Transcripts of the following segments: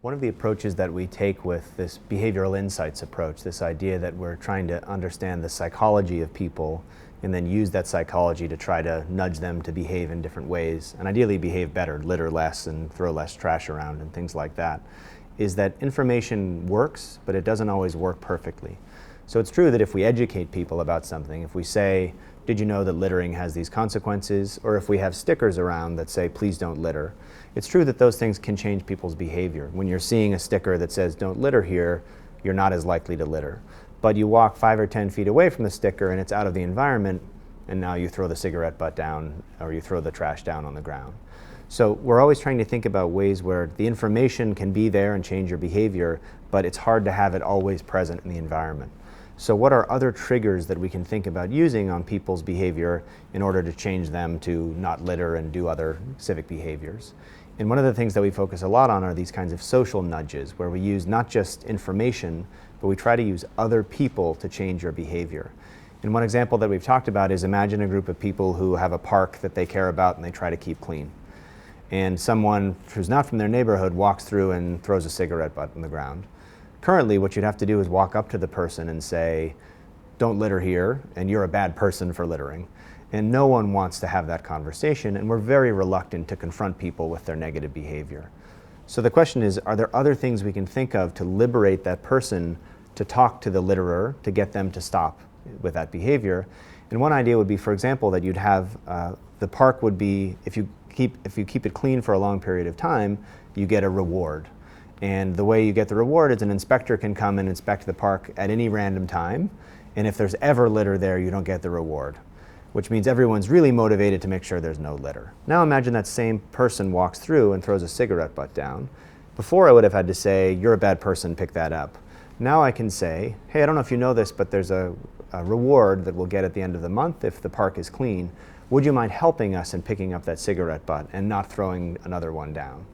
One of the approaches that we take with this behavioral insights approach, this idea that we're trying to understand the psychology of people and then use that psychology to try to nudge them to behave in different ways, and ideally behave better, litter less and throw less trash around and things like that, is that information works, but it doesn't always work perfectly. So it's true that if we educate people about something, if we say, did you know that littering has these consequences? Or if we have stickers around that say, please don't litter, it's true that those things can change people's behavior. When you're seeing a sticker that says, don't litter here, you're not as likely to litter. But you walk 5 or 10 feet away from the sticker and it's out of the environment, and now you throw the cigarette butt down or you throw the trash down on the ground. So we're always trying to think about ways where the information can be there and change your behavior, but it's hard to have it always present in the environment. So what are other triggers that we can think about using on people's behavior in order to change them to not litter and do other civic behaviors? And one of the things that we focus a lot on are these kinds of social nudges, where we use not just information, but we try to use other people to change your behavior. And one example that we've talked about is, imagine a group of people who have a park that they care about and they try to keep clean. And someone who's not from their neighborhood walks through and throws a cigarette butt on the ground. Currently, what you'd have to do is walk up to the person and say, don't litter here, and you're a bad person for littering. And no one wants to have that conversation, and we're very reluctant to confront people with their negative behavior. So the question is, are there other things we can think of to liberate that person to talk to the litterer, to get them to stop with that behavior? And one idea would be, for example, that you'd have, the park would be, if you keep it clean for a long period of time, you get a reward. And the way you get the reward is an inspector can come and inspect the park at any random time, and if there's ever litter there, you don't get the reward, which means everyone's really motivated to make sure there's no litter. Now imagine that same person walks through and throws a cigarette butt down. Before I would have had to say, you're a bad person, pick that up. Now I can say, hey, I don't know if you know this, but there's a reward that we'll get at the end of the month if the park is clean. Would you mind helping us in picking up that cigarette butt and not throwing another one down?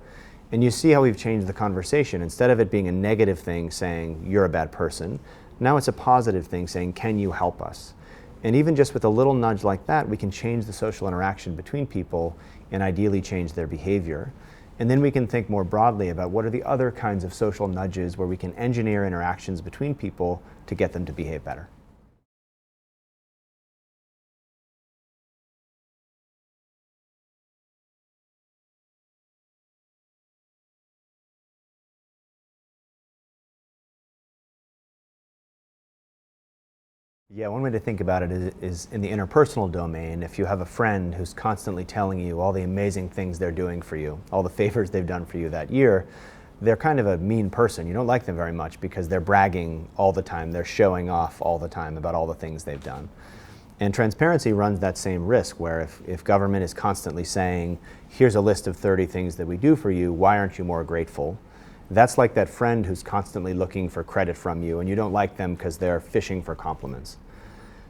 And you see how we've changed the conversation. Instead of it being a negative thing saying, you're a bad person, now it's a positive thing saying, can you help us? And even just with a little nudge like that, we can change the social interaction between people and ideally change their behavior. And then we can think more broadly about what are the other kinds of social nudges where we can engineer interactions between people to get them to behave better. Yeah, one way to think about it is in the interpersonal domain. If you have a friend who's constantly telling you all the amazing things they're doing for you, all the favors they've done for you that year, they're kind of a mean person. You don't like them very much because they're bragging all the time. They're showing off all the time about all the things they've done. And transparency runs that same risk, where if government is constantly saying, here's a list of 30 things that we do for you, why aren't you more grateful? That's like that friend who's constantly looking for credit from you, and you don't like them because they're fishing for compliments.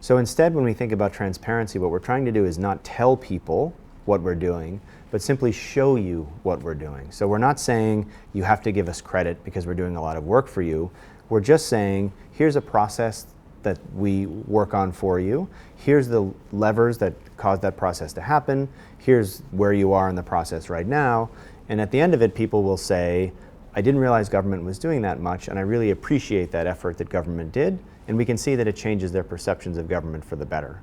So instead, when we think about transparency, what we're trying to do is not tell people what we're doing, but simply show you what we're doing. So we're not saying you have to give us credit because we're doing a lot of work for you. We're just saying, here's a process that we work on for you. Here's the levers that cause that process to happen. Here's where you are in the process right now. And at the end of it, people will say, I didn't realize government was doing that much, and I really appreciate that effort that government did, and we can see that it changes their perceptions of government for the better.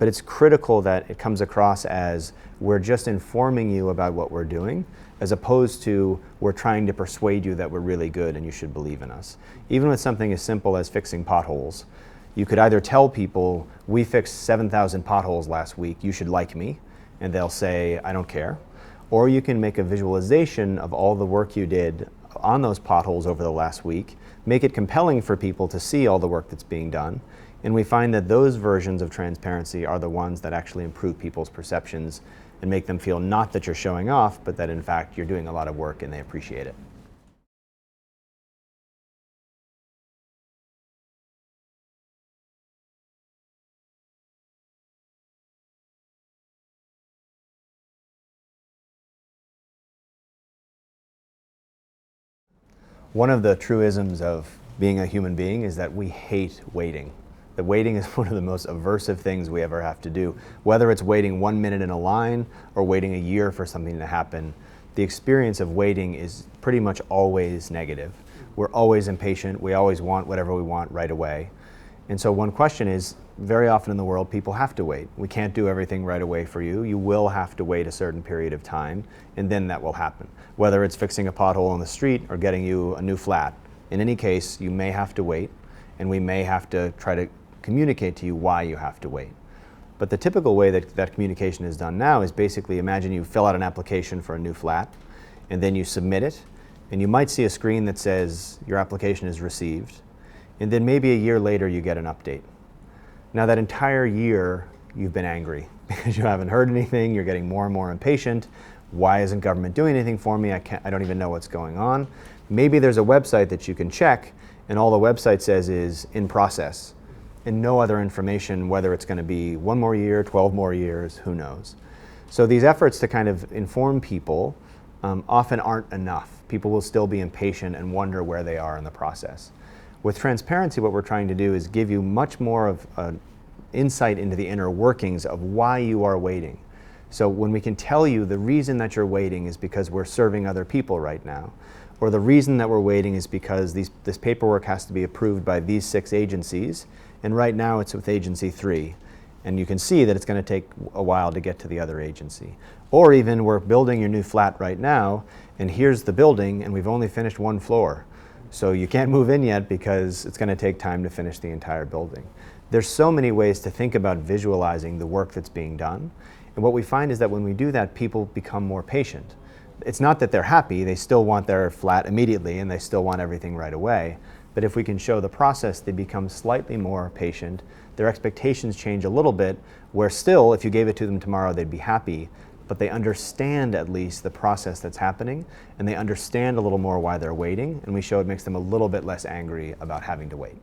But it's critical that it comes across as we're just informing you about what we're doing, as opposed to we're trying to persuade you that we're really good and you should believe in us. Even with something as simple as fixing potholes, you could either tell people, we fixed 7,000 potholes last week, you should like me, and they'll say, I don't care. Or you can make a visualization of all the work you did on those potholes over the last week, make it compelling for people to see all the work that's being done, and we find that those versions of transparency are the ones that actually improve people's perceptions and make them feel not that you're showing off, but that in fact you're doing a lot of work and they appreciate it. One of the truisms of being a human being is that we hate waiting. That waiting is one of the most aversive things we ever have to do. Whether it's waiting 1 minute in a line or waiting a year for something to happen, the experience of waiting is pretty much always negative. We're always impatient. We always want whatever we want right away. And so one question is, very often in the world, people have to wait. We can't do everything right away for you. You will have to wait a certain period of time, and then that will happen. Whether it's fixing a pothole in the street or getting you a new flat. In any case, you may have to wait, and we may have to try to communicate to you why you have to wait. But the typical way that communication is done now is basically, imagine you fill out an application for a new flat, and then you submit it, and you might see a screen that says your application is received, and then maybe a year later you get an update. Now that entire year you've been angry because you haven't heard anything, you're getting more and more impatient. Why isn't government doing anything for me? I don't even know what's going on. Maybe there's a website that you can check, and all the website says is in process, and no other information, whether it's going to be 1 more year, 12 more years, who knows. So these efforts to kind of inform people often aren't enough. People will still be impatient and wonder where they are in the process. With transparency, what we're trying to do is give you much more of an insight into the inner workings of why you are waiting. So when we can tell you the reason that you're waiting is because we're serving other people right now, or the reason that we're waiting is because this paperwork has to be approved by these 6 agencies, and right now it's with agency 3. And you can see that it's going to take a while to get to the other agency. Or even we're building your new flat right now, and here's the building, and we've only finished 1 floor. So you can't move in yet because it's going to take time to finish the entire building. There's so many ways to think about visualizing the work that's being done. And what we find is that when we do that, people become more patient. It's not that they're happy, they still want their flat immediately and they still want everything right away. But if we can show the process, they become slightly more patient. Their expectations change a little bit, where still, if you gave it to them tomorrow, they'd be happy. But they understand at least the process that's happening, and they understand a little more why they're waiting, and we show it makes them a little bit less angry about having to wait.